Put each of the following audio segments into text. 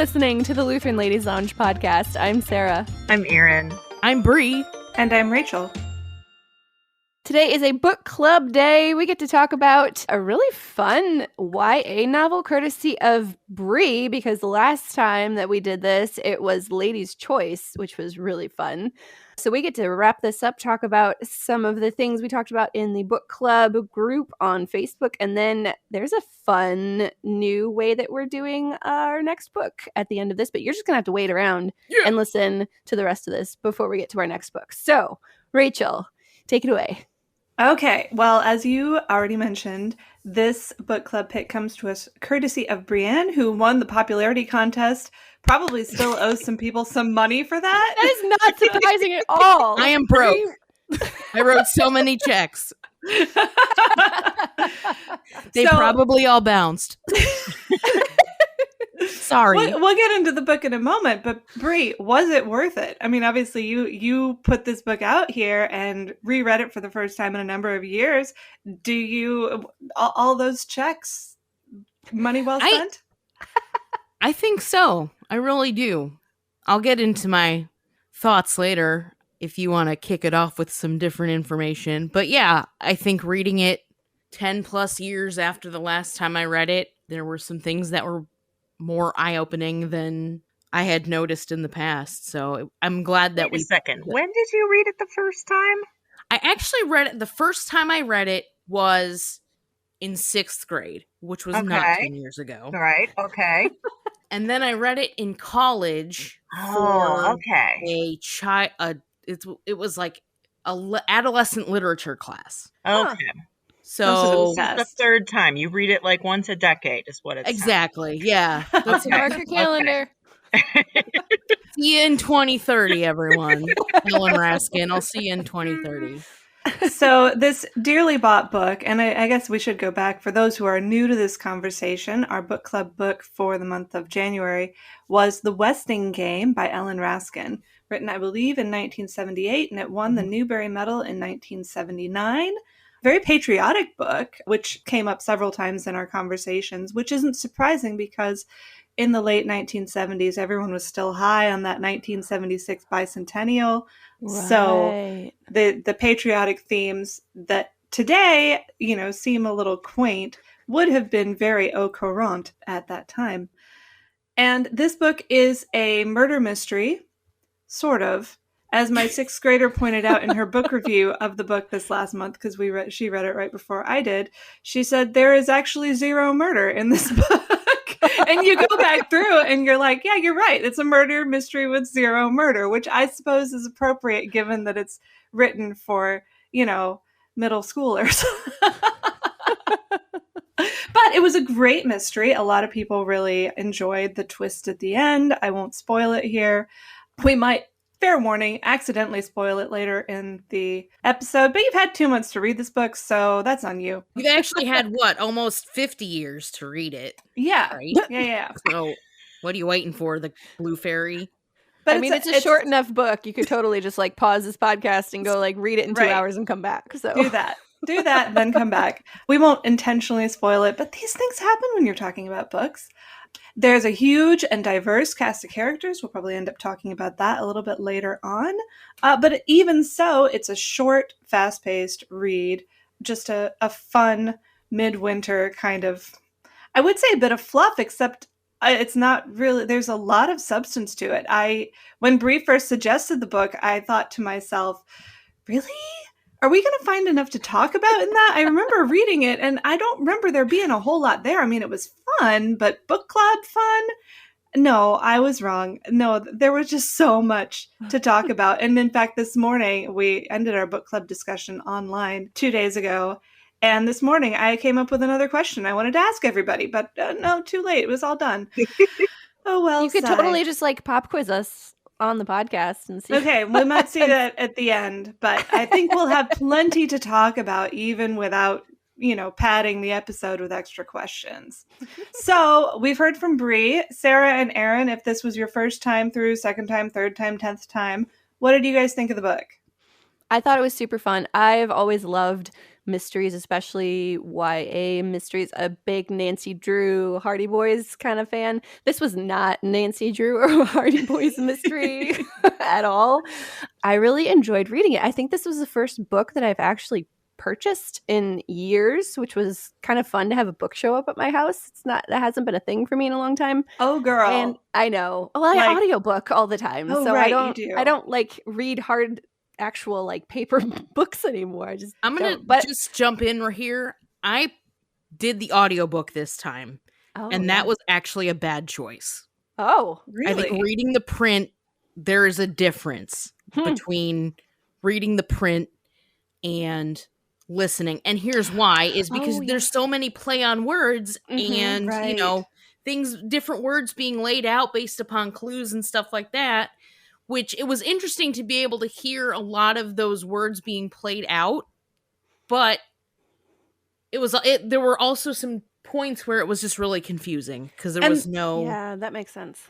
listening to the Lutheran Ladies Lounge podcast. I'm Sarah. I'm Erin. I'm Bree. And I'm Rachel. Today is a book club day. We get to talk about a really fun YA novel courtesy of Bree, because the last time that we did this, it was Ladies' Choice, which was really fun. So we get to wrap this up, talk about some of the things we talked about in the book club group on Facebook. And then there's a fun new way that we're doing our next book at the end of this. But you're just going to have to wait around and listen to the rest of this before we get to our next book. So, Rachel, take it away. Okay, well, as you already mentioned, this book club pick comes to us courtesy of Brienne, who won the popularity contest. Probably still owes some people some money for that. That is not surprising at all. I am broke. I wrote so many checks. They probably all bounced. Sorry. We'll get into the book in a moment, but Brie, was it worth it? I mean, obviously you put this book out here and reread it for the first time in a number of years. Do you, all those checks, money well spent? I think so. I really do. I'll get into my thoughts later if you want to kick it off with some different information. But yeah, I think reading it 10 plus years after the last time I read it, there were some things that were more eye-opening than I had noticed in the past. So I'm glad that Wait a second. When did you read it the first time? I actually read it. The first time I read it was in 6th grade, which was not 10 years ago. Right. Okay. And then I read it in college a child. It was like a adolescent literature class. Okay. So this is the third time. You read it like once a decade is what it's exactly. Yeah. Let's mark your calendar. See you in 2030, everyone. Ellen Raskin. I'll see you in 2030. So this dearly bought book, and I guess we should go back for those who are new to this conversation. Our book club book for the month of January was The Westing Game by Ellen Raskin, written, I believe, in 1978, and it won the Newbery Medal in 1979. Very patriotic book, which came up several times in our conversations, which isn't surprising because in the late 1970s, everyone was still high on that 1976 bicentennial. Right. So the patriotic themes that today, seem a little quaint, would have been very au courant at that time. And this book is a murder mystery, sort of. As my 6th grader pointed out in her book review of the book this last month, because she read it right before I did, she said, there is actually zero murder in this book. And you go back through and you're like, yeah, you're right. It's a murder mystery with zero murder, which I suppose is appropriate given that it's written for, middle schoolers. But it was a great mystery. A lot of people really enjoyed the twist at the end. I won't spoil it here. We might, fair warning, accidentally spoil it later in the episode, but you've had 2 months to read this book, so that's on you. You've actually had, almost 50 years to read it? Yeah. Right? Yeah. So what are you waiting for, the Blue Fairy? But it's a short enough book. You could totally just pause this podcast and go read it in 2 hours and come back. So do that, then come back. We won't intentionally spoil it, but these things happen when you're talking about books. There's a huge and diverse cast of characters. We'll probably end up talking about that a little bit later on. But even so, it's a short, fast-paced read. Just a fun midwinter kind of, I would say a bit of fluff, except it's not really, there's a lot of substance to it. When Bree first suggested the book, I thought to myself, really? Are we going to find enough to talk about in that? I remember reading it, and I don't remember there being a whole lot there. I mean, it was fun, but book club fun? No, I was wrong. No, there was just so much to talk about. And in fact, this morning, we ended our book club discussion online 2 days ago. And this morning, I came up with another question I wanted to ask everybody, but no, too late. It was all done. Oh, well, you could totally just pop quiz us on the podcast and see. Okay, we might see that at the end, but I think we'll have plenty to talk about even without, padding the episode with extra questions. So we've heard from Bree, Sarah, and Erin. If this was your first time through, second time, third time, 10th time, what did you guys think of the book? I thought it was super fun. I've always loved mysteries, especially YA mysteries, a big Nancy Drew Hardy Boys kind of fan. This was not Nancy Drew or Hardy Boys mystery at all. I really enjoyed reading it. I think this was the first book that I've actually purchased in years, which was kind of fun to have a book show up at my house. That hasn't been a thing for me in a long time. Oh, girl. And I know. Well, I audiobook all the time. Oh, so right, I you do. don't like read hard actual like paper books anymore. I'm gonna just jump in right here. I did the audiobook this time, and that was actually a bad choice. Oh, really? I think reading the print, there is a difference between reading the print and listening. And here's why, is because there's so many play on words and, you know, things, different words being laid out based upon clues and stuff like that, which it was interesting to be able to hear a lot of those words being played out. But there were also some points where it was just really confusing because there was no... Yeah, that makes sense.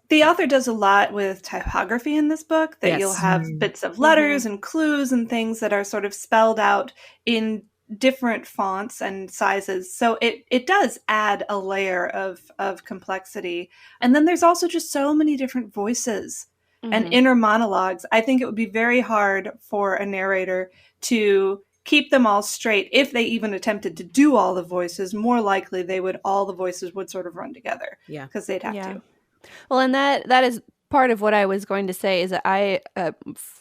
The author does a lot with typography in this book, that you'll have bits of letters and clues and things that are sort of spelled out in different fonts and sizes. So it does add a layer of complexity. And then there's also just so many different voices and inner monologues. I think it would be very hard for a narrator to keep them all straight. If they even attempted to do all the voices, more likely all the voices would sort of run together. Yeah. Because they'd have to. Well, and that is part of what I was going to say, is that I,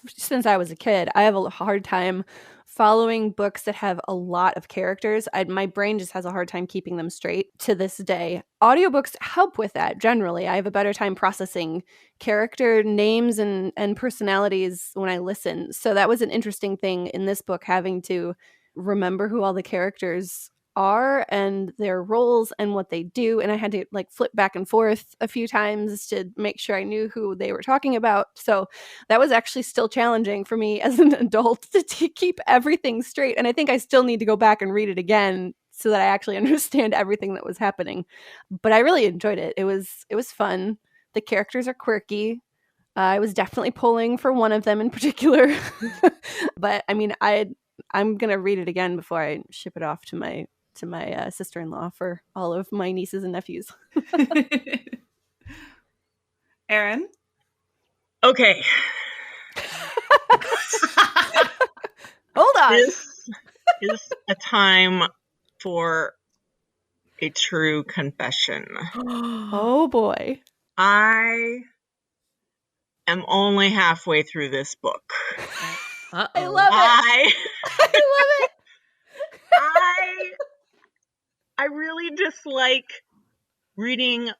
since I was a kid, I have a hard time following books that have a lot of characters. My brain just has a hard time keeping them straight to this day. Audiobooks help with that generally. I have a better time processing character names and personalities when I listen. So that was an interesting thing in this book, having to remember who all the characters are and their roles and what they do, and I had to like flip back and forth a few times to make sure I knew who they were talking about. So that was actually still challenging for me as an adult to keep everything straight, and I think I still need to go back and read it again so that I actually understand everything that was happening. But I really enjoyed it. It was fun. The characters are quirky. I was definitely pulling for one of them in particular. But I mean, I'm gonna read it again before I ship it off to my sister-in-law for all of my nieces and nephews. Erin? Okay. Hold on. This is a time for a true confession. Oh boy. I am only halfway through this book. Uh-oh. I love it. I love it. I really dislike reading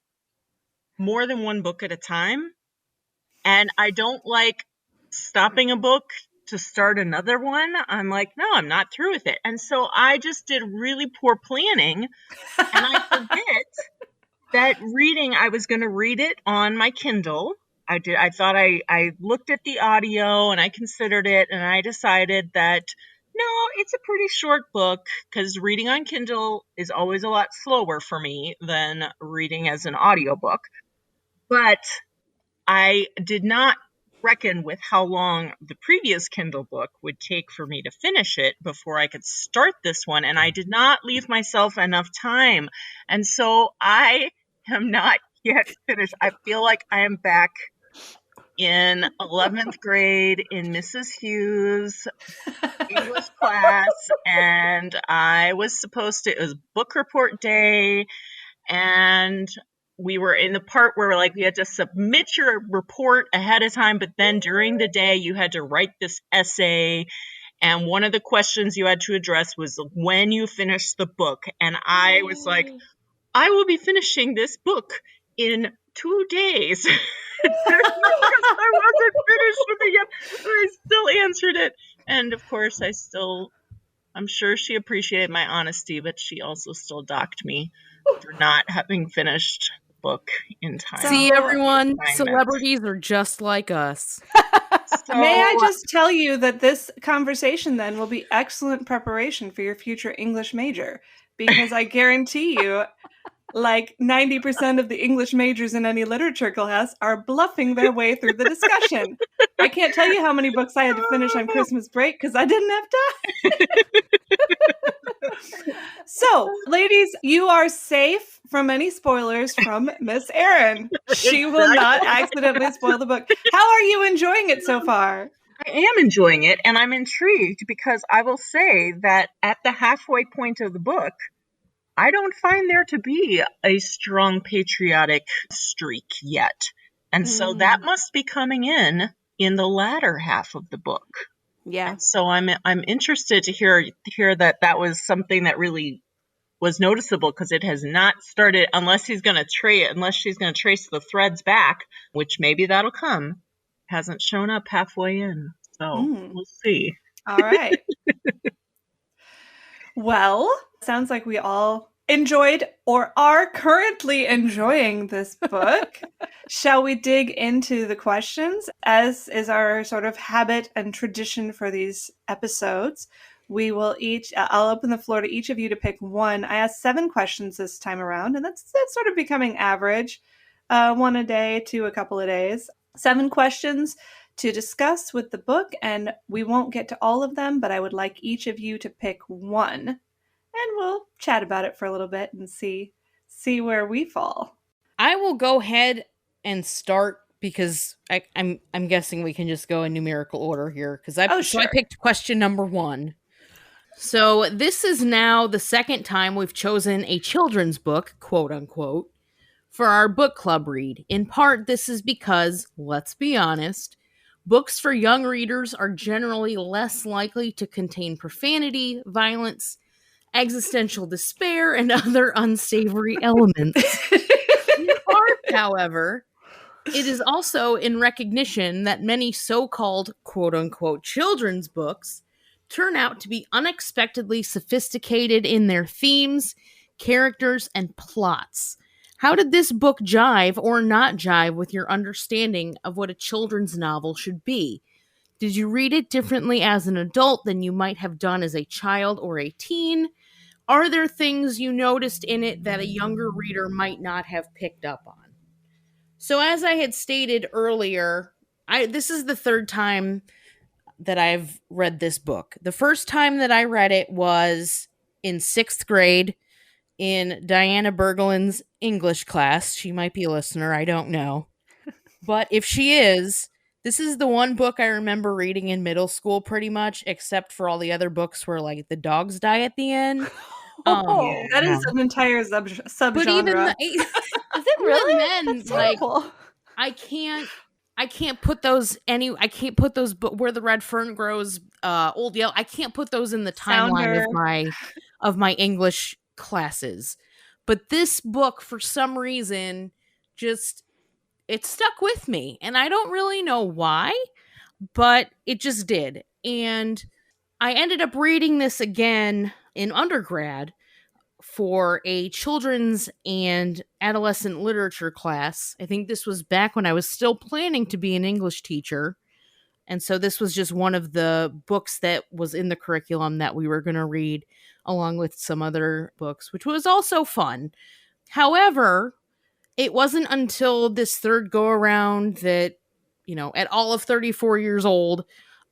more than one book at a time. And I don't like stopping a book to start another one. I'm like, no, I'm not through with it. And so I just did really poor planning. And I forget that I was going to read it on my Kindle. I thought I looked at the audio and I considered it, and I decided that no, it's a pretty short book, because reading on Kindle is always a lot slower for me than reading as an audiobook. But I did not reckon with how long the previous Kindle book would take for me to finish it before I could start this one. And I did not leave myself enough time. And so I am not yet finished. I feel like I am back in 11th grade in Mrs. Hughes' English class, and it was book report day, and we were in the part where we had to submit your report ahead of time, but then during the day you had to write this essay, and one of the questions you had to address was when you finish the book. And I was like, I will be finishing this book in 2 days. I wasn't finished with it yet, but I still answered it. And of course, I'm sure she appreciated my honesty, but she also still docked me for not having finished the book in time. See, everyone, celebrities are just like us. So, may I just tell you that this conversation then will be excellent preparation for your future English major, because I guarantee you like 90% of the English majors in any literature class are bluffing their way through the discussion. I can't tell you how many books I had to finish on Christmas break because I didn't have time. So, ladies, you are safe from any spoilers from Miss Erin. She will not accidentally spoil the book. How are you enjoying it so far? I am enjoying it, and I'm intrigued because I will say that at the halfway point of the book, I don't find there to be a strong patriotic streak yet. And so that must be coming in the latter half of the book. Yeah. And so I'm interested to hear that was something that really was noticeable, because it has not started, unless she's going to trace the threads back, which maybe that'll come. Hasn't shown up halfway in. So we'll see. All right. Well, sounds like we all enjoyed or are currently enjoying this book. Shall we dig into the questions? As is our sort of habit and tradition for these episodes, we will I'll open the floor to each of you to pick one. I asked 7 questions this time around, and that's sort of becoming average. 1 a day to a couple of days. 7 questions to discuss with the book, and we won't get to all of them, but I would like each of you to pick one, and we'll chat about it for a little bit and see where we fall. I will go ahead and start because I'm guessing we can just go in numerical order here, because I picked question number 1. So this is now the second time we've chosen a children's book, quote unquote, for our book club read. In part, this is because, let's be honest, books for young readers are generally less likely to contain profanity, violence, existential despair, and other unsavory elements. In part, however, it is also in recognition that many so-called quote-unquote children's books turn out to be unexpectedly sophisticated in their themes, characters, and plots. How did this book jive or not jive with your understanding of what a children's novel should be? Did you read it differently as an adult than you might have done as a child or a teen? Are there things you noticed in it that a younger reader might not have picked up on? So as I had stated earlier, this is the 3rd time that I've read this book. The first time that I read it was in 6th grade in Diana Bergelin's English class. She might be a listener, I don't know. But if she is, this is the one book I remember reading in middle school pretty much, except for all the other books where like the dogs die at the end. That is an entire subgenre. But even is it really? Then, that's terrible. I can't put those where the red fern grows, Old Yellow. I can't put those in the timeline of my English classes. But this book, for some reason, it stuck with me, and I don't really know why, but it just did. And I ended up reading this again in undergrad for a children's and adolescent literature class. I think this was back when I was still planning to be an English teacher. And so this was just one of the books that was in the curriculum that we were going to read, along with some other books, which was also fun. However, it wasn't until this 3rd go around that, at all of 34 years old,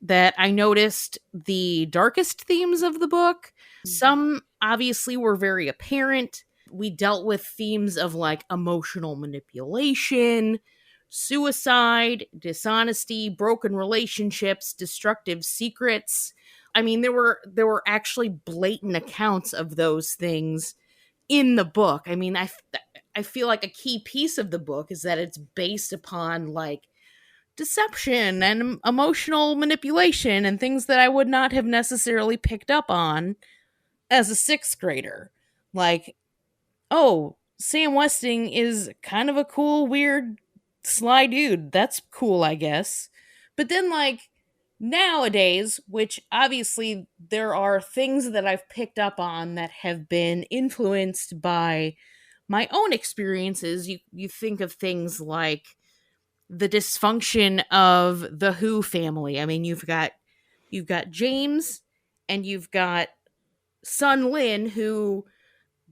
that I noticed the darkest themes of the book. Some obviously were very apparent. We dealt with themes of like emotional manipulation, suicide, dishonesty, broken relationships, destructive secrets. I mean, there were actually blatant accounts of those things in the book. I mean, I feel like a key piece of the book is that it's based upon like deception and emotional manipulation and things that I would not have necessarily picked up on as a 6th grader. Like, oh, Sam Westing is kind of a cool, weird, sly dude. That's cool, I guess. But then, like, nowadays, which obviously there are things that I've picked up on that have been influenced by my own experiences. You think of things like the dysfunction of the Who family. I mean, you've got James and you've got son Lynn, who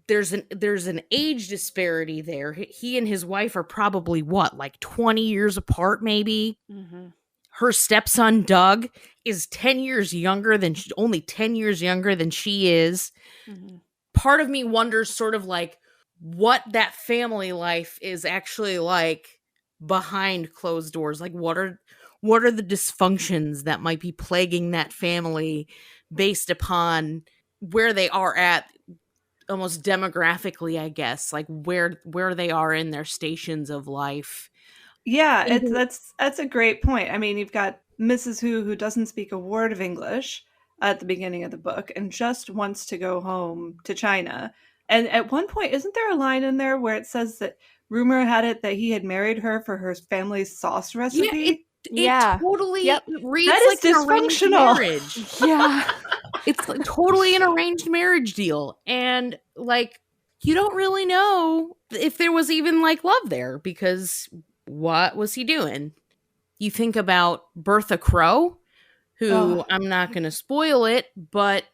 there's an age disparity there. He and his wife are probably what, like 20 years apart, maybe. Mm-hmm. Her stepson Doug is only 10 years younger than she is. Mm-hmm. Part of me wonders sort of like what that family life is actually like behind closed doors. Like what are the dysfunctions that might be plaguing that family based upon where they are at, almost demographically, I guess, like where they are in their stations of life. Yeah, that's a great point. I mean, you've got Mrs. who doesn't speak a word of English at the beginning of the book and just wants to go home to China. And at one point, isn't there a line in there where it says that rumor had it that he had married her for her family's sauce recipe? It totally reads that is like an arranged dysfunctional marriage. Yeah. It's like totally an arranged marriage deal. And like, you don't really know if there was even like love there, because what was he doing? You think about Bertha Crow, who I'm not going to spoil it, but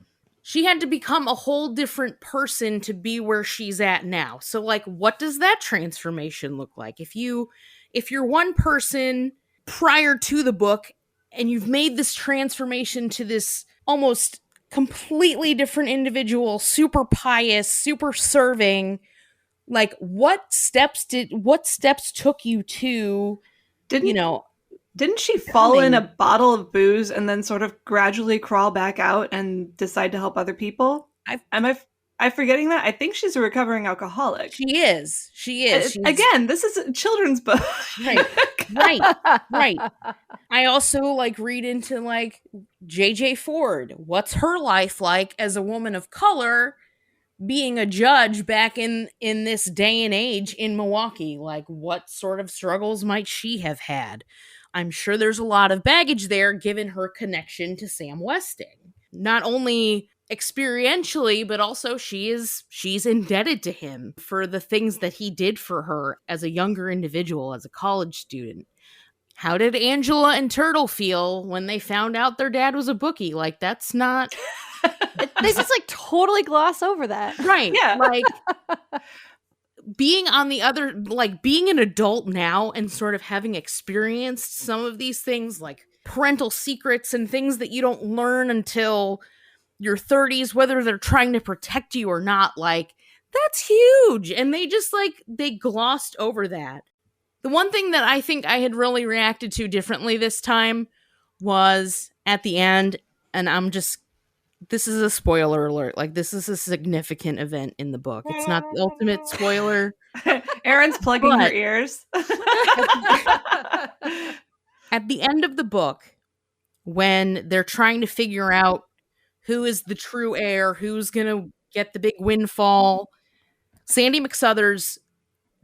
she had to become a whole different person to be where she's at now. So like, what does that transformation look like? If you're one person prior to the book and you've made this transformation to this almost completely different individual, super pious, super serving, like what steps took you to, Didn't she fall in a bottle of booze and then sort of gradually crawl back out and decide to help other people? Am I forgetting that? I think she's a recovering alcoholic. She is. Again, this is a children's book. Right. I also like read into like J.J. Ford. What's her life like as a woman of color being a judge back in this day and age in Milwaukee? Like, what sort of struggles might she have had? I'm sure there's a lot of baggage there given her connection to Sam Westing. Not only experientially, but also she's indebted to him for the things that he did for her as a younger individual, as a college student. How did Angela and Turtle feel when they found out their dad was a bookie? Like, that's not... They just like totally gloss over that. Right. Yeah. Like, being on the other, like being an adult now and sort of having experienced some of these things, like parental secrets and things that you don't learn until your 30s, whether they're trying to protect you or not, like, that's huge. And they just like, they glossed over that. The one thing that I think I had really reacted to differently this time was at the end, and this is a spoiler alert. Like, this is a significant event in the book. It's not the ultimate spoiler. Erin's plugging her ears. At the end of the book, when they're trying to figure out who is the true heir, who's going to get the big windfall, Sandy McSuthers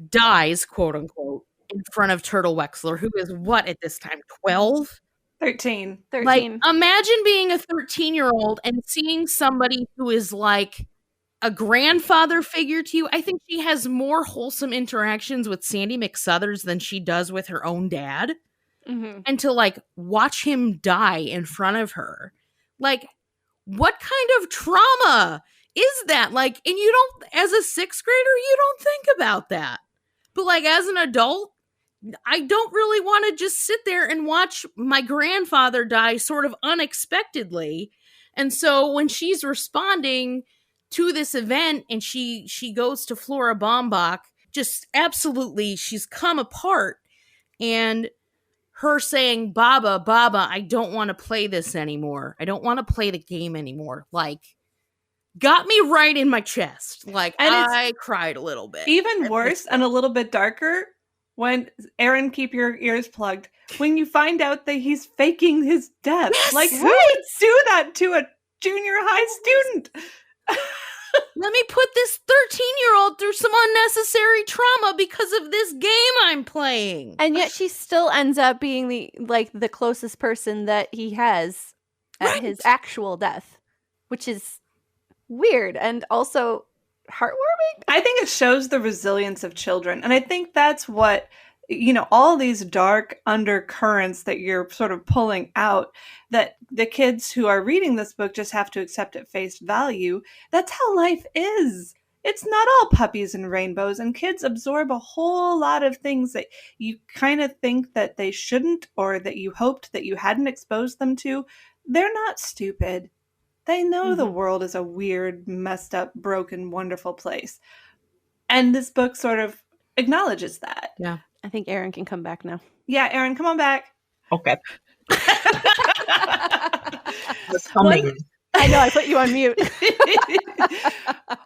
dies, quote unquote, in front of Turtle Wexler, who is what at this time, 12? 13. Like, imagine being a 13-year-old and seeing somebody who is like a grandfather figure to you. I think she has more wholesome interactions with Sandy McSuthers than she does with her own dad. Mm-hmm. And to like watch him die in front of her. Like, what kind of trauma is that? Like, and you don't, as a sixth grader, you don't think about that. But like as an adult, I don't really want to just sit there and watch my grandfather die sort of unexpectedly. And so when she's responding to this event and she goes to Flora Baumbach, just absolutely, she's come apart. And her saying, Baba, I don't want to play this anymore. I don't want to play the game anymore. Like, got me right in my chest. Like, and I cried a little bit. Even worse and a little bit darker, when, Erin, keep your ears plugged, when you find out that he's faking his death. Yes, like, who would do that to a junior high student? Let me put this 13-year-old through some unnecessary trauma because of this game I'm playing. And yet she still ends up being the closest person that he has at his actual death, which is weird and also heartwarming. I think it shows the resilience of children. And I think that's what, all these dark undercurrents that you're sort of pulling out, that the kids who are reading this book just have to accept at face value. That's how life is. it's not all puppies and rainbows, and kids absorb a whole lot of things that you kind of think that they shouldn't, or that you hoped that you hadn't exposed them to. They're not stupid. They know the world is a weird, messed up, broken, wonderful place. And this book sort of acknowledges that. Yeah. I think Erin can come back now. Yeah, Erin, come on back. Okay. What's coming? I know, I put you on mute.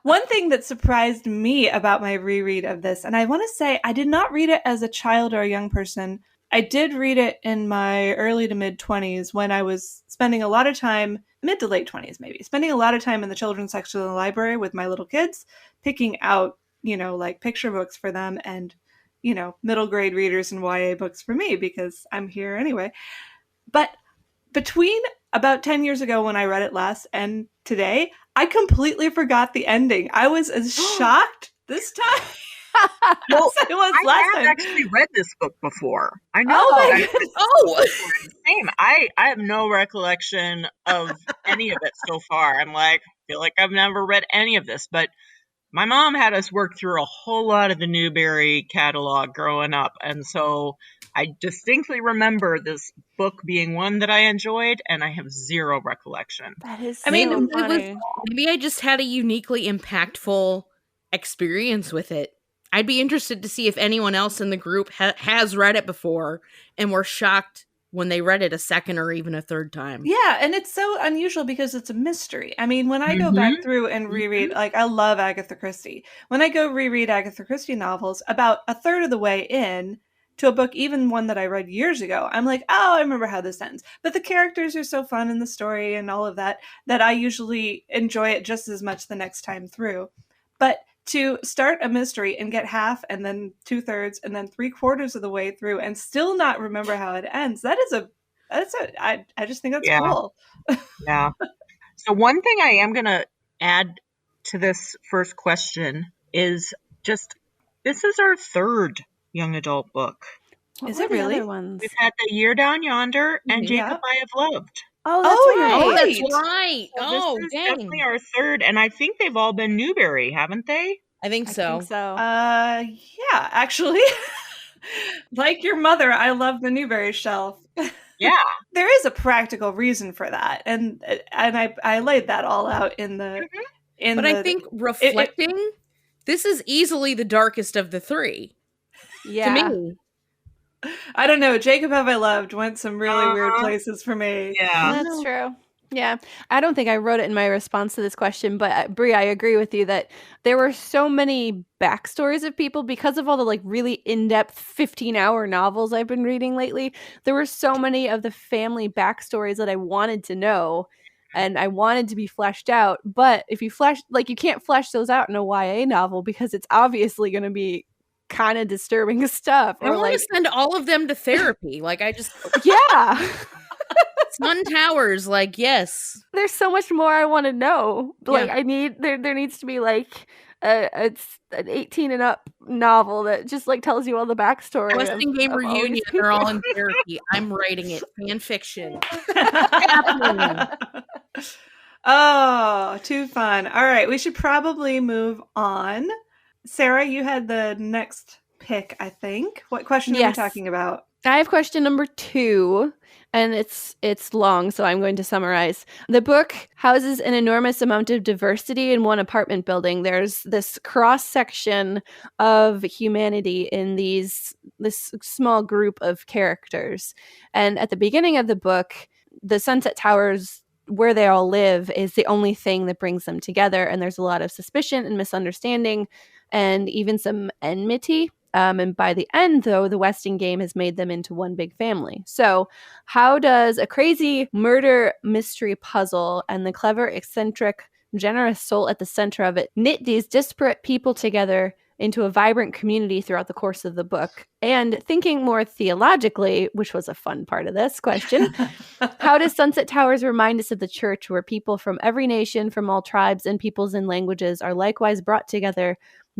One thing that surprised me about my reread of this, and I want to say I did not read it as a child or a young person. I did read it in my early to mid 20s when I was spending a lot of time, mid to late 20s maybe, spending a lot of time in the children's section of the library with my little kids, picking out, like picture books for them and, middle grade readers and YA books for me because I'm here anyway. But between about 10 years ago when I read it last and today, I completely forgot the ending. I was as shocked this time Well, as I was I last have time. actually read this book before. I know. Oh, my that I've read this Oh! book before. It's the same. I have no recollection of any of it so far. I'm like, feel like I've never read any of this, but my mom had us work through a whole lot of the Newbery catalog growing up, and so I distinctly remember this book being one that I enjoyed, and I have zero recollection. That is I mean, so Maybe funny. maybe I just had a uniquely impactful experience with it. I'd be interested to see if anyone else in the group has read it before and were shocked when they read it a second or even a third time. Yeah, and it's so unusual because it's a mystery. I mean, when I go back through and reread, like, I love Agatha Christie. When I go reread Agatha Christie novels, about a third of the way in to a book, even one that I read years ago, I'm like, oh, I remember how this ends. But the characters are so fun in the story and all of that, that I usually enjoy it just as much the next time through. But to start a mystery and get half and then 2/3 and then 3/4 of the way through and still not remember how it ends, I just think that's cool. Yeah. So one thing I am going to add to this first question is just, this is our third young adult book. What Is were it the really? other ones? We've had The Year Down Yonder and Yeah. Jacob I Have Loved. Oh, that's Oh, you're right. Oh, that's Right. right. So Oh, this is dang. definitely our third, and I think they've all been Newbery, haven't they? I think I so. think so. Yeah, actually. Like your mother, I love the Newbery shelf. Yeah. There is a practical reason for that, and I laid that all out in the But I think reflecting, this is easily the darkest of the three. Yeah. To me. I don't know. Jacob Have I Loved went some really weird places for me. Yeah. That's true. Yeah. I don't think I wrote it in my response to this question, but Brie, I agree with you that there were so many backstories of people because of all the like really in-depth 15-hour novels I've been reading lately. There were so many of the family backstories that I wanted to know and I wanted to be fleshed out. But if you you can't flesh those out in a YA novel because it's obviously going to be kind of disturbing stuff. I want to send all of them to therapy. Like, I just... Yeah. Sun Towers, like, yes. There's so much more I want to know. Like, Yeah. there needs to be like it's an 18 and up novel that just like tells you all the backstory. Westing Game of all these Reunion, people. they're all in therapy. I'm writing it. Fan fiction. Oh, too fun. All right, we should probably move on. Sarah, you had the next pick, I think. What question are we Yes. talking about? I have question number 2, and it's long, so I'm going to summarize. The book houses an enormous amount of diversity in one apartment building. There's this cross-section of humanity in this small group of characters. And at the beginning of the book, the Sunset Towers, where they all live, is the only thing that brings them together, and there's a lot of suspicion and misunderstanding and even some enmity. And by the end, though, the Westing game has made them into one big family. So how does a crazy murder mystery puzzle and the clever, eccentric, generous soul at the center of it knit these disparate people together into a vibrant community throughout the course of the book? And thinking more theologically, which was a fun part of this question, how does Sunset Towers remind us of the church, where people from every nation, from all tribes and peoples and languages, are likewise brought together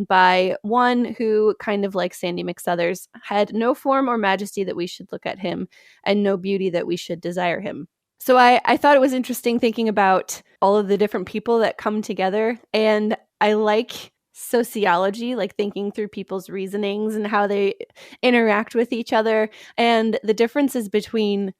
by one who, kind of like Sandy McSuthers, had no form or majesty that we should look at him, and no beauty that we should desire him. So I thought it was interesting thinking about all of the different people that come together, and I like sociology, like thinking through people's reasonings and how they interact with each other, and the differences between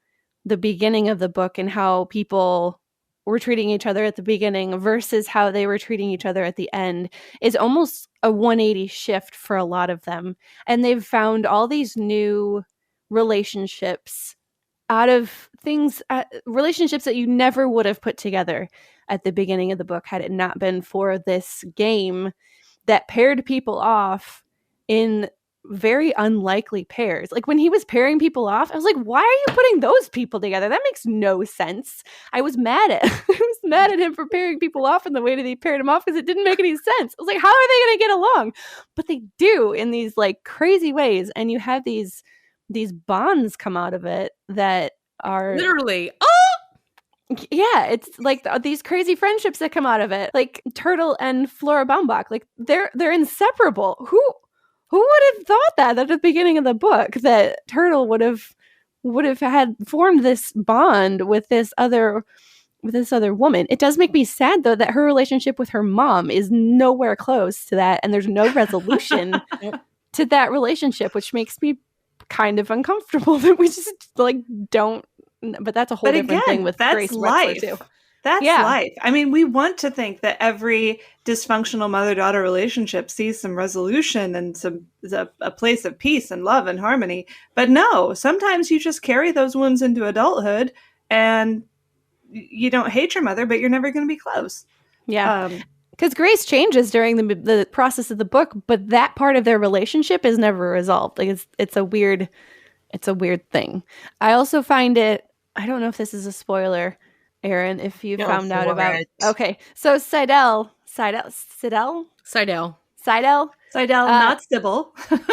the beginning of the book and how people were treating each other at the beginning versus how they were treating each other at the end is almost a 180 shift for a lot of them. And they've found all these new relationships out of things, relationships that you never would have put together at the beginning of the book had it not been for this game that paired people off in very unlikely pairs. Like when he was pairing people off, I was like, why are you putting those people together? That makes no sense. I was mad at him for pairing people off in the way that he paired them off because it didn't make any sense. I was like, how are they going to get along? But they do in these like crazy ways. And you have these bonds come out of it that are literally, yeah, it's like these crazy friendships that come out of it. Like Turtle and Flora Baumbach, like they're inseparable. Who would have thought that at the beginning of the book that Turtle would have had formed this bond with this other woman? It does make me sad though that her relationship with her mom is nowhere close to that, and there's no resolution to that relationship, which makes me kind of uncomfortable that we just like don't. But that's a whole different thing with that's Grace life. Wexler, too. That's life. I mean, we want to think that every dysfunctional mother-daughter relationship sees some resolution and a place of peace and love and harmony. But no, sometimes you just carry those wounds into adulthood and you don't hate your mother, but you're never going to be close. Yeah. Because Grace changes during the process of the book, but that part of their relationship is never resolved. Like it's a weird thing. I also find it, I don't know if this is a spoiler, Erin, if you found out about it. Okay, so Seidel, not Sybil.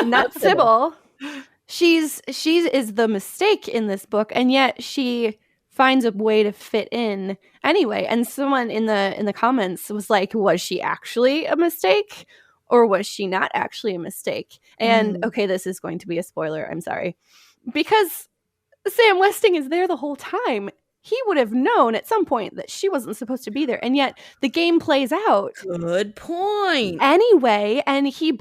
Not Sybil. She is the mistake in this book, and yet she finds a way to fit in anyway. And someone in the comments was like, was she actually a mistake? Or was she not actually a mistake? And okay, this is going to be a spoiler. I'm sorry. Because Sam Westing is there the whole time. He would have known at some point that she wasn't supposed to be there. And yet the game plays out. Good point. Anyway, and he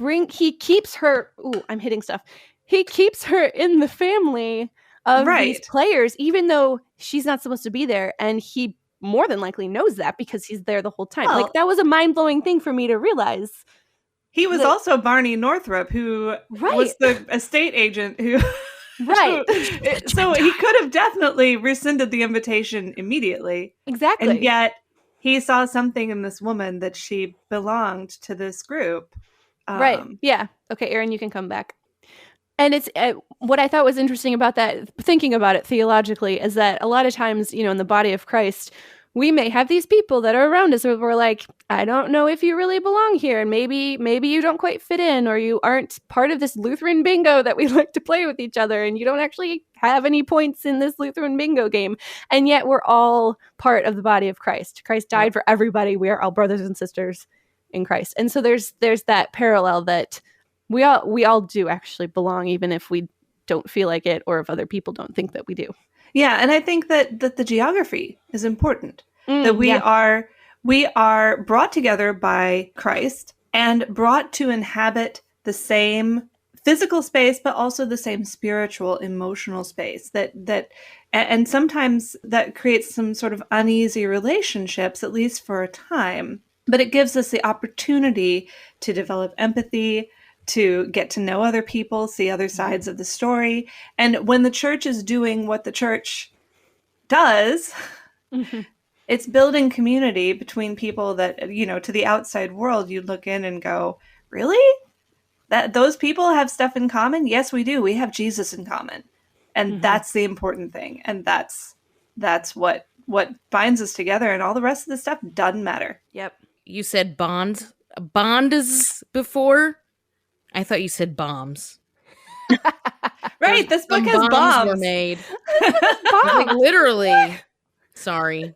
keeps her. Ooh, I'm hitting stuff. He keeps her in the family of these players, even though she's not supposed to be there. And he more than likely knows that because he's there the whole time. Well, like that was a mind-blowing thing for me to realize. He was also Barney Northrup, who was the estate agent who... Right. So he could have definitely rescinded the invitation immediately. Exactly. And yet he saw something in this woman that she belonged to this group. Right. Yeah. Okay, Erin, you can come back. And it's what I thought was interesting about that, thinking about it theologically, is that a lot of times, in the body of Christ, we may have these people that are around us where we're like, I don't know if you really belong here. And maybe you don't quite fit in, or you aren't part of this Lutheran bingo that we like to play with each other. And you don't actually have any points in this Lutheran bingo game. And yet we're all part of the body of Christ. Christ died for everybody. We are all brothers and sisters in Christ. And so there's that parallel that we all do actually belong, even if we don't feel like it, or if other people don't think that we do. Yeah, and I think that the geography is important. That we are brought together by Christ and brought to inhabit the same physical space, but also the same spiritual, emotional space. And sometimes that creates some sort of uneasy relationships, at least for a time. But it gives us the opportunity to develop empathy, to get to know other people, see other sides of the story. And when the church is doing what the church does, it's building community between people that, to the outside world, you look in and go, really? That those people have stuff in common? Yes, we do. We have Jesus in common. And that's the important thing. And that's what binds us together, and all the rest of the stuff doesn't matter. Yep. You said bonds before? I thought you said bombs. Right, this book has bombs. Were made. Bombs. Like, literally. Sorry.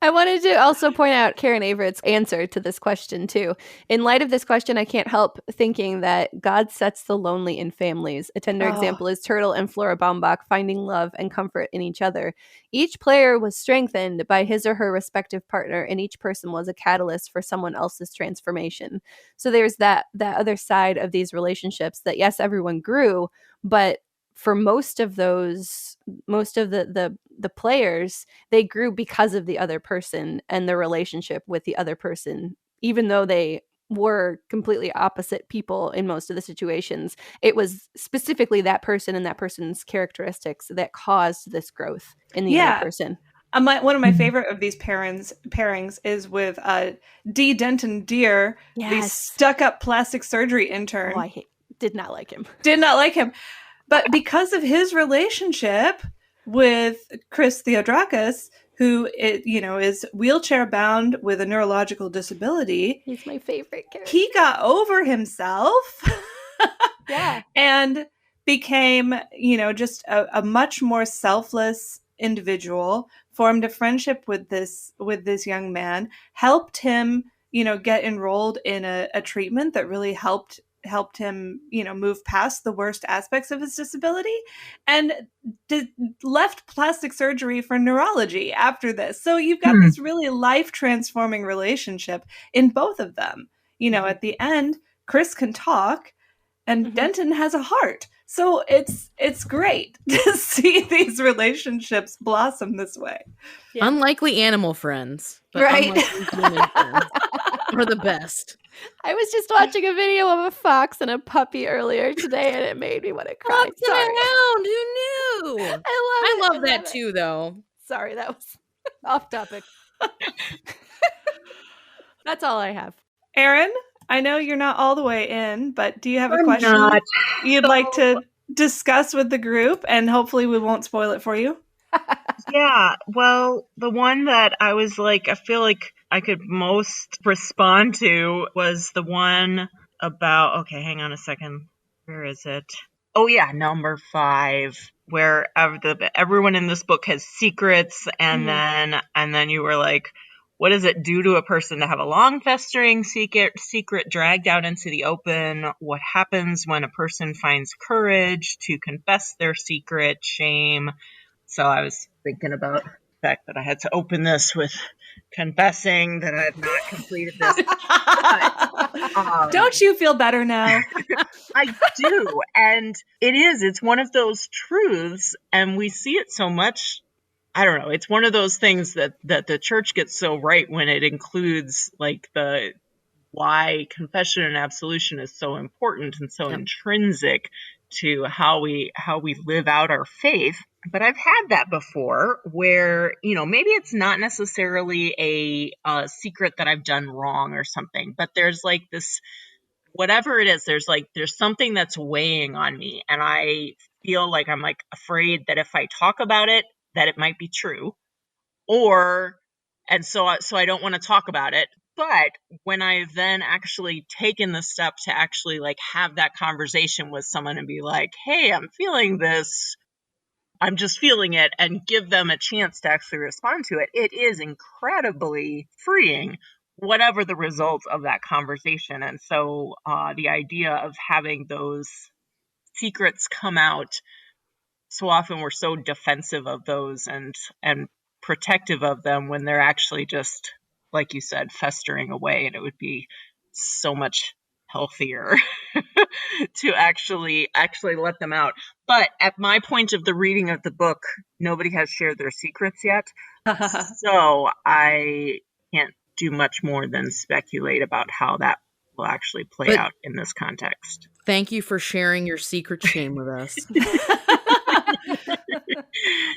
I wanted to also point out Karen Averett's answer to this question, too. In light of this question, I can't help thinking that God sets the lonely in families. A tender example is Turtle and Flora Baumbach finding love and comfort in each other. Each player was strengthened by his or her respective partner, and each person was a catalyst for someone else's transformation. So there's that other side of these relationships that, yes, everyone grew, but for most of the players, they grew because of the other person and the relationship with the other person, even though they were completely opposite people in most of the situations. It was specifically that person and that person's characteristics that caused this growth in the other person. One of my favorite of these pairings is with D. Denton Deere, the stuck-up plastic surgery intern. Oh, did not like him. Did not like him. But because of his relationship with Chris Theodorakis, who is wheelchair bound with a neurological disability. He's my favorite character. He got over himself. Yeah. And became, just a much more selfless individual, formed a friendship with this young man, helped him, get enrolled in a treatment that really helped him, move past the worst aspects of his disability, and left plastic surgery for neurology after this. So you've got this really life-transforming relationship in both of them. At the end, Chris can talk, and Denton has a heart. So it's great to see these relationships blossom this way. Yeah. Unlikely animal friends, but right? Human friends are the best. I was just watching a video of a fox and a puppy earlier today, and it made me want to cry. Fox and a hound, who knew? I love that too, though. Sorry, that was off topic. That's all I have. Erin, I know you're not all the way in, but do you have a question you'd like to discuss with the group? And hopefully we won't spoil it for you. Yeah, well, the one that I was like, I feel like I could most respond to was the one about, okay, hang on a second. Where is it? Oh, yeah, number 5, where everyone in this book has secrets. And then you were like, what does it do to a person to have a long festering secret dragged out into the open? What happens when a person finds courage to confess their secret? Shame. So I was thinking about the fact that I had to open this with confessing that I had not completed this. But, don't you feel better now? I do. And it's one of those truths, and we see it so much. I don't know. It's one of those things that the church gets so right when it includes like the why confession and absolution is so important and so intrinsic to how we live out our faith. But I've had that before where, maybe it's not necessarily a secret that I've done wrong or something, but there's like this, whatever it is, there's something that's weighing on me. And I feel like I'm like afraid that if I talk about it, that it might be true, so I don't want to talk about it. But when I've then actually taken the step to actually like have that conversation with someone and be like, hey, I'm feeling this, I'm just feeling it, and give them a chance to actually respond to it, it is incredibly freeing, whatever the result of that conversation. And so the idea of having those secrets come out, so often we're so defensive of those and protective of them when they're actually just, like you said, festering away. And it would be so much healthier to actually let them out. But at my point of the reading of the book, nobody has shared their secrets yet. So I can't do much more than speculate about how that will actually play out in this context. Thank you for sharing your secret shame with us.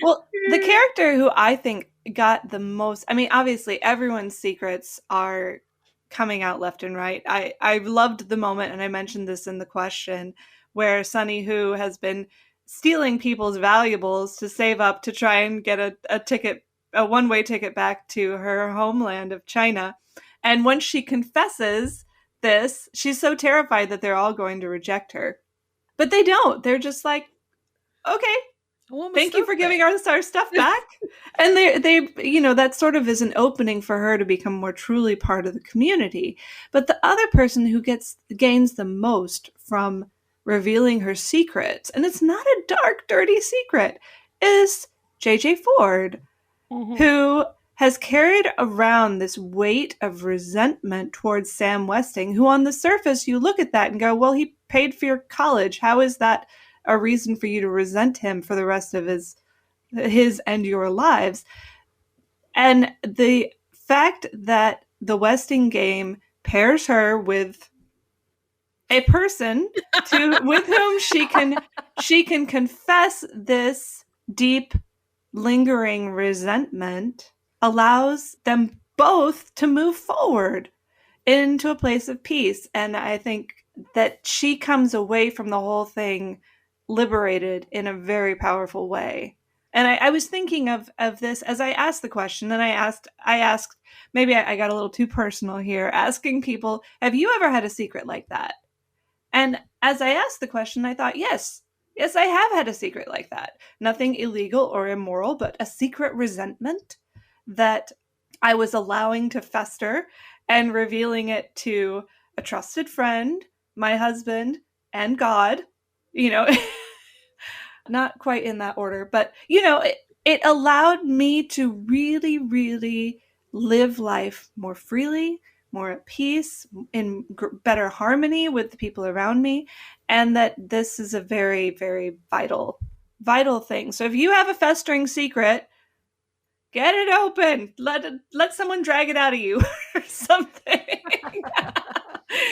Well, the character who I think got the most, I mean, obviously everyone's secrets are coming out left and right. I loved the moment, and I mentioned this in the question, where Sunny, who has been stealing people's valuables to save up to try and get a one-way ticket back to her homeland of China. And once she confesses this, she's so terrified that they're all going to reject her. But they don't. They're just like, okay, Thank you for giving us our stuff back. And they, that sort of is an opening for her to become more truly part of the community. But the other person who gains the most from revealing her secrets, and it's not a dark, dirty secret, is J.J. Ford, who has carried around this weight of resentment towards Sam Westing, who on the surface you look at that and go, well, he paid for your college. How is that a reason for you to resent him for the rest of his and your lives? And the fact that the Westing game pairs her with a person with whom she can confess this deep, lingering resentment allows them both to move forward into a place of peace. And I think that she comes away from the whole thing liberated in a very powerful way. And I was thinking of this as I asked the question, and I asked, maybe I got a little too personal here, asking people, have you ever had a secret like that? And as I asked the question, I thought, yes, I have had a secret like that. Nothing illegal or immoral, but a secret resentment that I was allowing to fester and revealing it to a trusted friend, my husband, and God, not quite in that order, but, it allowed me to really, really live life more freely, more at peace, in better harmony with the people around me, and that this is a very, very vital thing. So if you have a festering secret, get it open. Let someone drag it out of you or something.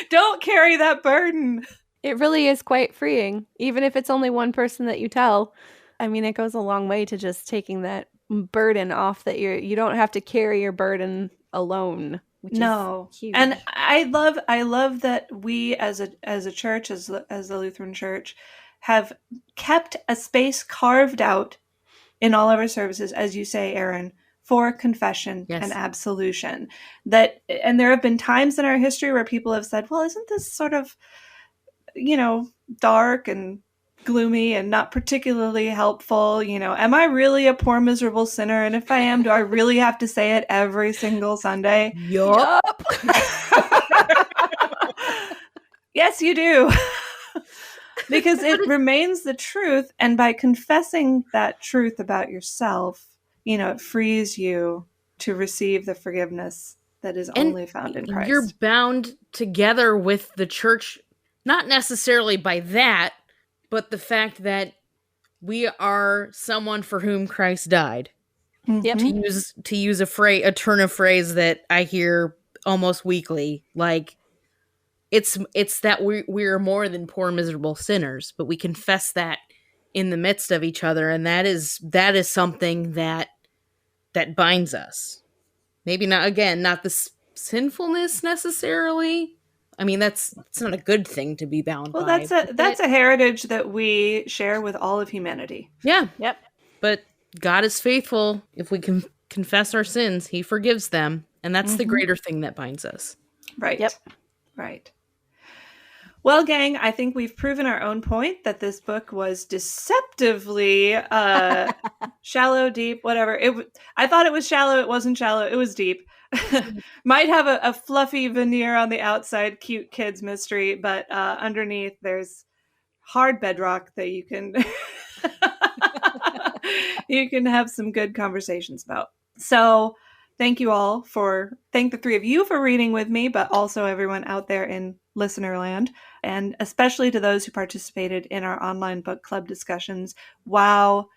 Don't carry that burden. It really is quite freeing, even if it's only one person that you tell. I mean, it goes a long way to just taking that burden off, that you don't have to carry your burden alone. Which is huge. And I love that we as a church, as the Lutheran Church, have kept a space carved out in all of our services, as you say, Erin, for confession and absolution. And there have been times in our history where people have said, well, isn't this sort of, dark and gloomy and not particularly helpful? Am I really a poor, miserable sinner? And if I am, do I really have to say it every single Sunday? Yup. Yes, you do. Because it remains the truth. And by confessing that truth about yourself, it frees you to receive the forgiveness that is only found in Christ. You're bound together with the church, not necessarily by that, but the fact that we are someone for whom Christ died. Yep. To use a turn of phrase that I hear almost weekly, like it's that we're more than poor, miserable sinners, but we confess that in the midst of each other, and that is something that binds us. Maybe not the sinfulness necessarily. I mean, it's not a good thing to be bound by. Well, that's a heritage that we share with all of humanity. Yeah. Yep. But God is faithful. If we can confess our sins, he forgives them. And that's the greater thing that binds us. Right. Yep. Right. Well, gang, I think we've proven our own point that this book was deceptively shallow, deep, whatever. I thought it was shallow. It wasn't shallow. It was deep. Might have a fluffy veneer on the outside, cute kids mystery, but underneath there's hard bedrock that you can you can have some good conversations about. So thank the three of you for reading with me, but also everyone out there in listener land, and especially to those who participated in our online book club discussions. Wow,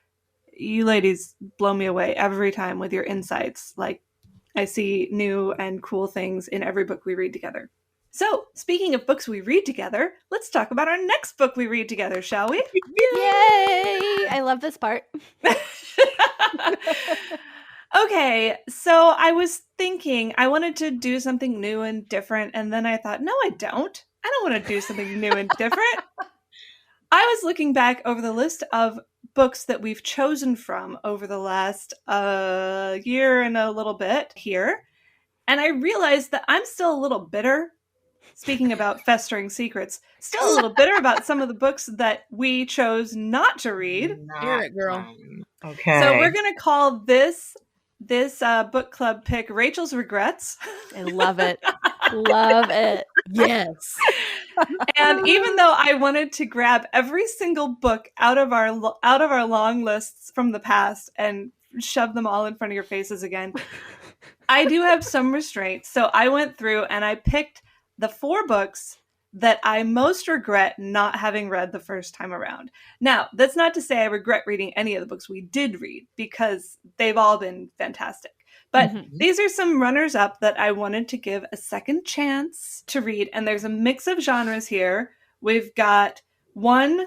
you ladies blow me away every time with your insights. Like, I see new and cool things in every book we read together. So, speaking of books we read together, let's talk about our next book we read together, shall we? Yay! I love this part. Okay, so I was thinking I wanted to do something new and different, and then I thought, no, I don't. I don't want to do something new and different. I was looking back over the list of books that we've chosen from over the last year and a little bit here, and I realized that I'm still a little bitter speaking about festering secrets, still a little bitter about some of the books that we chose not to read. Hear it, girl. Okay. So we're going to call this book club pick Rachel's Regrets. I love it. Love it. Yes. And even though I wanted to grab every single book out of our long lists from the past and shove them all in front of your faces again, I do have some restraints. So I went through and I picked the 4 books that I most regret not having read the first time around. Now, that's not to say I regret reading any of the books we did read, because they've all been fantastic. But these are some runners-up that I wanted to give a second chance to read. And there's a mix of genres here. We've got 1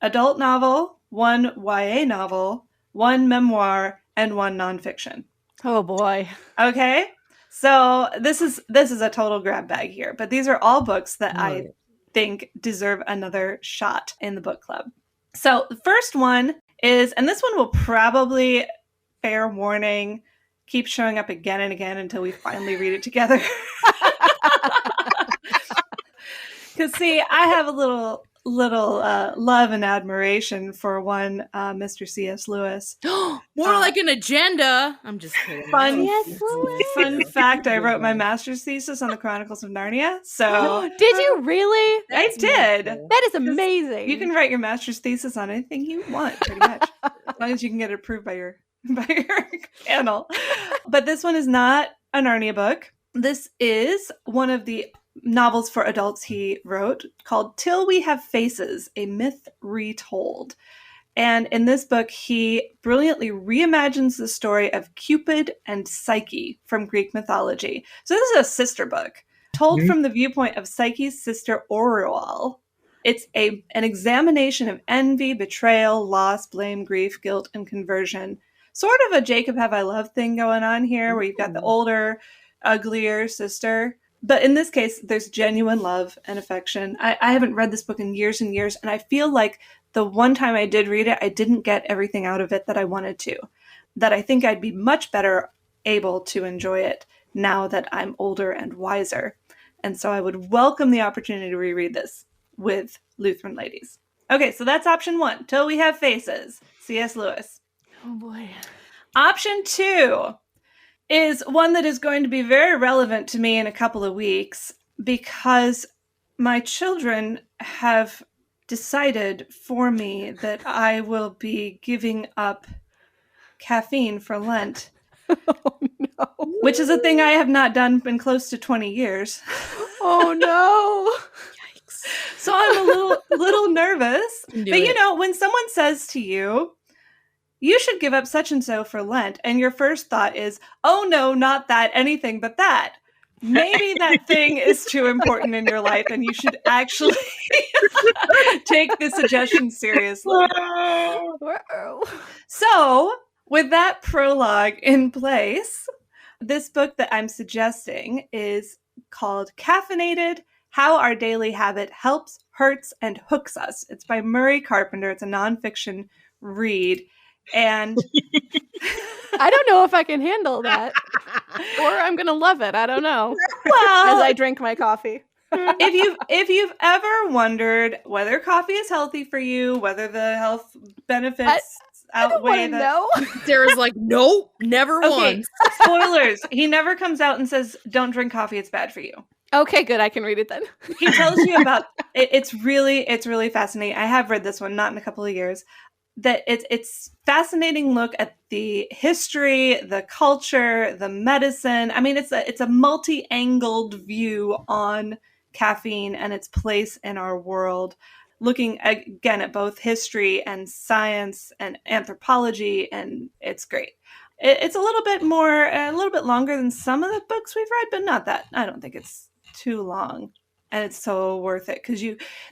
adult novel, 1 YA novel, 1 memoir, and 1 nonfiction. Oh boy. Okay. So this is a total grab bag here, but these are all books that I think deserve another shot in the book club. So the first one is, and this one will probably, fair warning, keep showing up again and again until we finally read it together. Because see, I have a little love and admiration for one Mr. C.S. Lewis. More like an agenda. I'm just kidding. Fun fact, I wrote my master's thesis on the Chronicles of Narnia. So did you really? I did. That is amazing. You can write your master's thesis on anything you want, pretty much. As long as you can get it approved by your panel. But this one is not a Narnia book. This is one of the novels for adults he wrote called Till We Have Faces, A Myth Retold. And in this book, he brilliantly reimagines the story of Cupid and Psyche from Greek mythology. So this is a sister book told from the viewpoint of Psyche's sister Aureole. It's an examination of envy, betrayal, loss, blame, grief, guilt, and conversion. Sort of a Jacob Have I Loved thing going on here, where you've got the older, uglier sister. But in this case, there's genuine love and affection. I haven't read this book in years and years, and I feel like the one time I did read it, I didn't get everything out of it that I wanted to. That I think I'd be much better able to enjoy it now that I'm older and wiser. And so I would welcome the opportunity to reread this with Lutheran Ladies. Okay, so that's option 1, Till We Have Faces, C.S. Lewis. Oh boy. Option 2 is one that is going to be very relevant to me in a couple of weeks, because my children have decided for me that I will be giving up caffeine for Lent. Oh no. Which is a thing I have not done in close to 20 years. Oh no. Yikes. So I'm a little nervous. But you know, when someone says to you, you should give up such and so for Lent, and your first thought is, oh no, not that, anything but that. Maybe that thing is too important in your life, and you should actually take the suggestion seriously. So, with that prologue in place, this book that I'm suggesting is called Caffeinated: How Our Daily Habit Helps, Hurts, and Hooks Us. It's by Murray Carpenter. It's a nonfiction read. And I don't know if I can handle that, or I'm gonna love it. I don't know. Well, as I drink my coffee. if you've ever wondered whether coffee is healthy for you, whether the health benefits outweigh the... No. Sarah's like, nope, never once. Spoilers. He never comes out and says, don't drink coffee, it's bad for you. Okay, good. I can read it then. He tells you about it. It's really fascinating. I have read this one, not in a couple of years. That it's fascinating look at the history, the culture, the medicine. I mean, it's a multi-angled view on caffeine and its place in our world, looking again at both history and science and anthropology, and it's great. It's a little bit longer than some of the books we've read, but not that. I don't think it's too long. And it's so worth it, because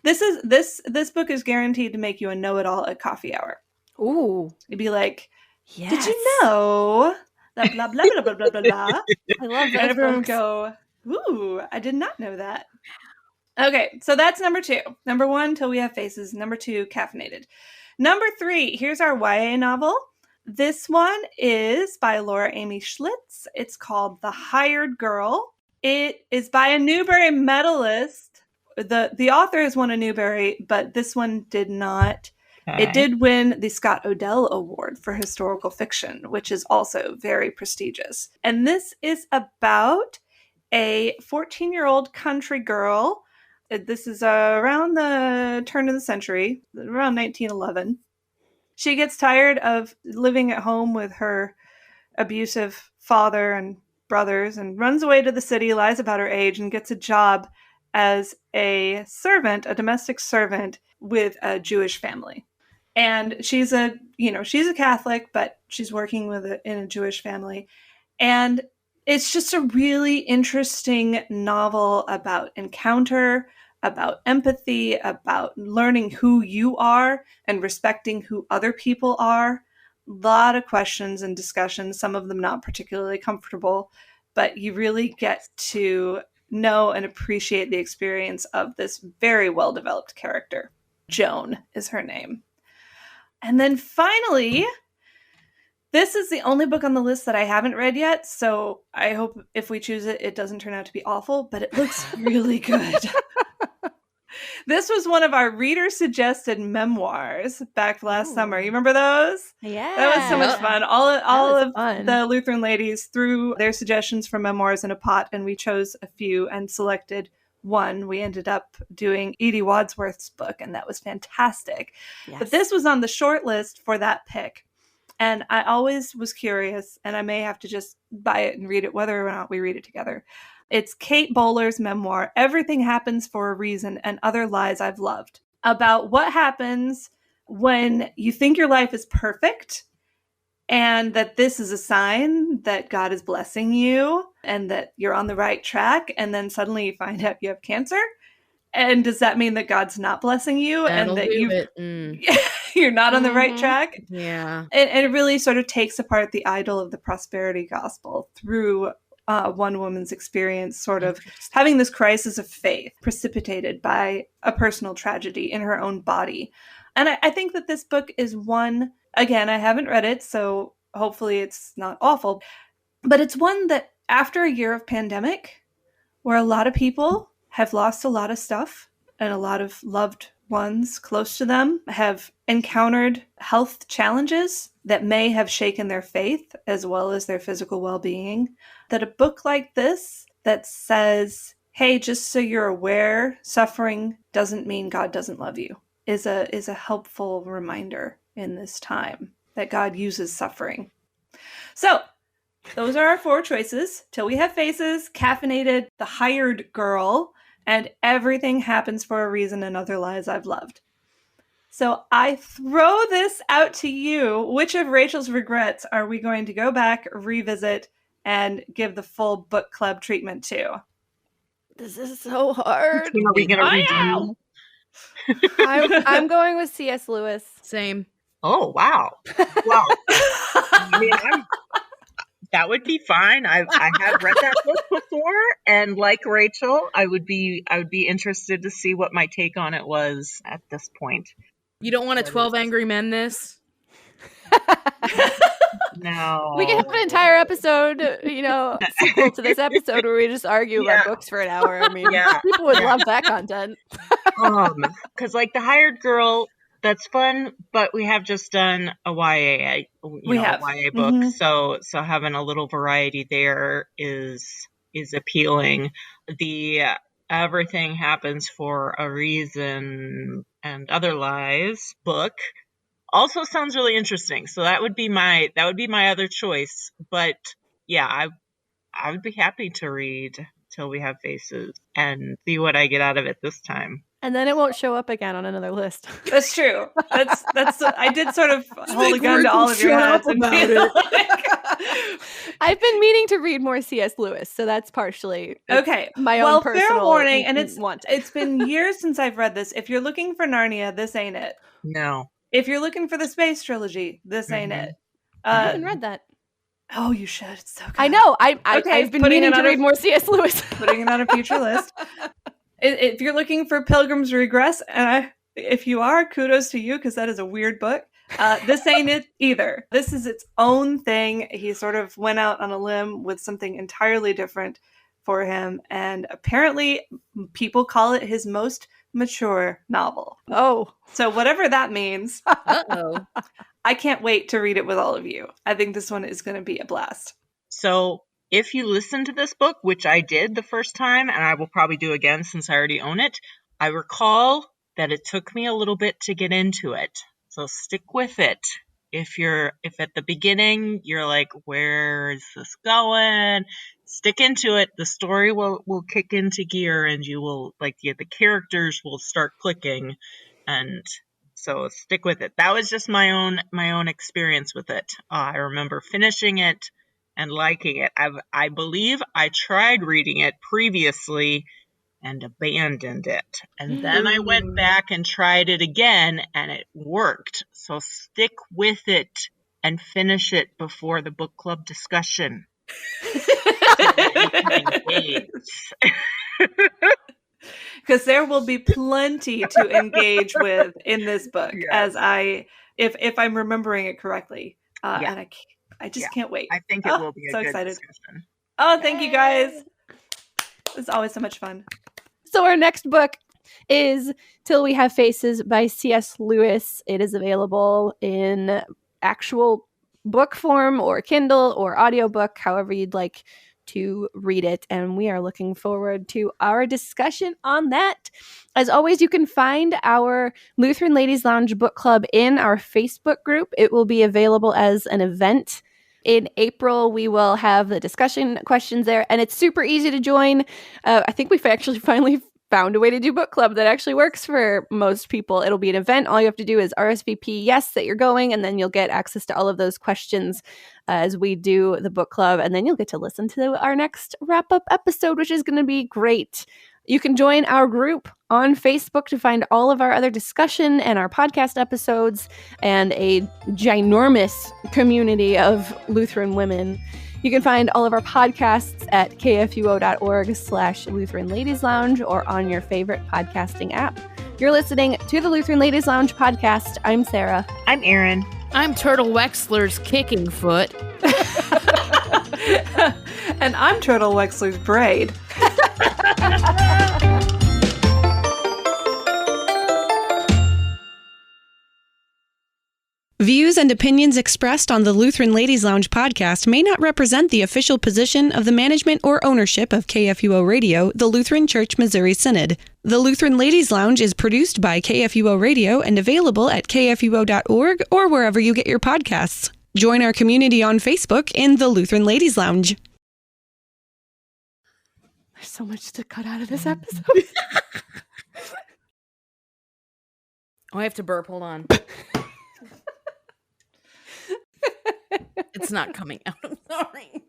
this book is guaranteed to make you a know-it-all at coffee hour. Ooh. You'd be like, yes. Did you know that blah, blah, blah, blah, blah, blah, blah. I love those And everyone would books. go, ooh, I did not know that. Okay, so that's number 2. Number 1, Till We Have Faces. Number 2, Caffeinated. Number 3, here's our YA novel. This one is by Laura Amy Schlitz. It's called The Hired Girl. It is by a Newbery medalist. The author has won a Newbery, but this one did not. Okay. It did win the Scott Odell Award for historical fiction, which is also very prestigious. And this is about a 14-year-old country girl. This is around the turn of the century, around 1911. She gets tired of living at home with her abusive father and brothers and runs away to the city, lies about her age, and gets a job as a servant, a domestic servant with a Jewish family. And she's a Catholic, but she's working in a Jewish family. And it's just a really interesting novel about encounter, about empathy, about learning who you are and respecting who other people are. A lot of questions and discussions, some of them not particularly comfortable, but you really get to know and appreciate the experience of this very well-developed character. Joan is her name. And then finally, this is the only book on the list that I haven't read yet, so I hope if we choose it, it doesn't turn out to be awful, but it looks really good. This was one of our reader-suggested memoirs back last summer. You remember those? Yeah. That was so much fun. All of fun. the Lutheran ladies threw their suggestions for memoirs in a pot, and we chose a few and selected one. We ended up doing Edie Wadsworth's book, and that was fantastic. Yes. But this was on the short list for that pick. And I always was curious, and I may have to just buy it and read it, whether or not we read it together. It's Kate Bowler's memoir, Everything Happens for a Reason and Other Lies I've Loved, about what happens when you think your life is perfect and that this is a sign that God is blessing you and that you're on the right track, and then suddenly you find out you have cancer. And does that mean that God's not blessing you and that you're not on the right track? Yeah. And it really sort of takes apart the idol of the prosperity gospel through one woman's experience, sort of having this crisis of faith precipitated by a personal tragedy in her own body. And I think that this book is one, again, I haven't read it, so hopefully it's not awful, but it's one that after a year of pandemic, where a lot of people have lost a lot of stuff and a lot of loved ones close to them have encountered health challenges that may have shaken their faith as well as their physical well-being, that a book like this that says, hey, just so you're aware, suffering doesn't mean God doesn't love you, is a helpful reminder in this time that God uses suffering. So those are our 4 choices. Till We Have Faces, Caffeinated, The Hired Girl, and Everything Happens for a Reason and Other Lies I've Loved. So I throw this out to you. Which of Rachel's regrets are we going to go back, revisit, and give the full book club treatment to? This is so hard. Are we going to redo? I'm going with C.S. Lewis. Same. Oh, wow. Wow. I mean, that would be fine. I have read that book before, and like Rachel, I would be interested to see what my take on it was at this point. You don't want a 12 Angry Men this? No. We can have an entire episode, sequel to this episode where we just argue about books for an hour. I mean, people would love that content. Because like The Hired Girl, that's fun, but we have just done a YA, YA book, so having a little variety there is appealing. The Everything Happens for a Reason and Other Lies book also sounds really interesting. So that would be my other choice. But yeah, I would be happy to read Till We Have Faces and see what I get out of it this time. And then it won't show up again on another list. That's true. That's. I did sort of hold a gun to all of your heads about it. I've been meaning to read more C.S. Lewis, so that's partially okay. My own personal fair warning, and it's it's been years since I've read this. If you're looking for Narnia, this ain't it. No. If you're looking for the space trilogy, this ain't it. I haven't read that. Oh, you should. It's so good. I know. I've been meaning to read more C.S. Lewis. Putting it on a future list. If you're looking for Pilgrim's Regress, and if you are, kudos to you, because that is a weird book. This ain't it either. This is its own thing. He sort of went out on a limb with something entirely different for him, and apparently people call it his most mature novel. Oh. So whatever that means, Uh-oh. I can't wait to read it with all of you. I think this one is going to be a blast. So if you listen to this book, which I did the first time, and I will probably do again since I already own it, I recall that it took me a little bit to get into it. So stick with it. If at the beginning you're like, where is this going? Stick into it. The story will kick into gear, and you will the characters will start clicking, and so stick with it. That was just my own experience with it. I remember finishing it and liking it. I believe I tried reading it previously and abandoned it. And then I went back and tried it again, and it worked. So stick with it and finish it before the book club discussion. Because there will be plenty to engage with in this book, yes. if I'm remembering it correctly. And I just can't wait. I think it will be a so good excited. discussion. Oh, thank you guys. It's always so much fun. So our next book is Till We Have Faces by C.S. Lewis. It is available in actual book form or Kindle or audiobook, however you'd like to read it. And we are looking forward to our discussion on that. As always, you can find our Lutheran Ladies Lounge Book Club in our Facebook group. It will be available as an event. In April, we will have the discussion questions there, and it's super easy to join. I think we've actually finally found a way to do book club that actually works for most people. It'll be an event. All you have to do is RSVP yes that you're going, and then you'll get access to all of those questions as we do the book club, and then you'll get to listen to our next wrap-up episode, which is going to be great. You can join our group on Facebook to find all of our other discussion and our podcast episodes and a ginormous community of Lutheran women. You can find all of our podcasts at kfuo.org/Lutheran Ladies Lounge or on your favorite podcasting app. You're listening to the Lutheran Ladies Lounge podcast. I'm Sarah. I'm Erin. I'm Turtle Wexler's kicking foot. And I'm Turtle Wexler's braid. Views and opinions expressed on the Lutheran Ladies Lounge podcast may not represent the official position of the management or ownership of KFUO Radio, the Lutheran Church Missouri Synod. The Lutheran Ladies Lounge is produced by KFUO Radio and available at kfuo.org or wherever you get your podcasts. Join our community on Facebook in the Lutheran Ladies Lounge. There's so much to cut out of this episode. Oh, I have to burp. Hold on. It's not coming out. I'm sorry.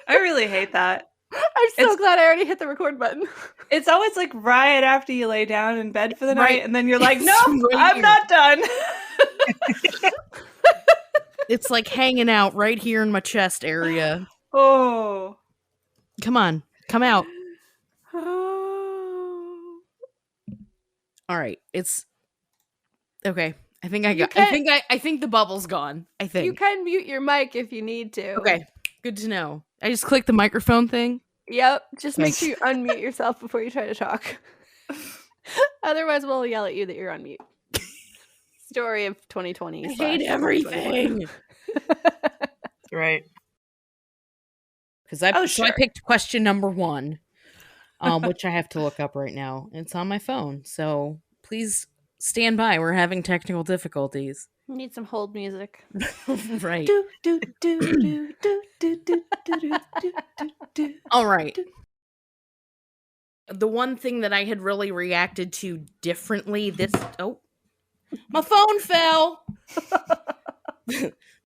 I really hate that. I'm so glad I already hit the record button. It's always like right after you lay down in bed for the night, and then you're like, no, right I'm here. not done. It's like hanging out right here in my chest area. Oh. Come on. Come out. Oh. All right. It's okay. I think I think the bubble's gone. I think. You can mute your mic if you need to. Okay. Good to know. I just clicked the microphone thing. Yep. Just make sure you unmute yourself before you try to talk. Otherwise, we'll yell at you that you're on mute. Story of 2020. I hate everything. Right. Because I picked question number 1, which I have to look up right now. It's on my phone, so please stand by. We're having technical difficulties. Need some hold music. Right. All right. The one thing that I had really reacted to differently my phone fell.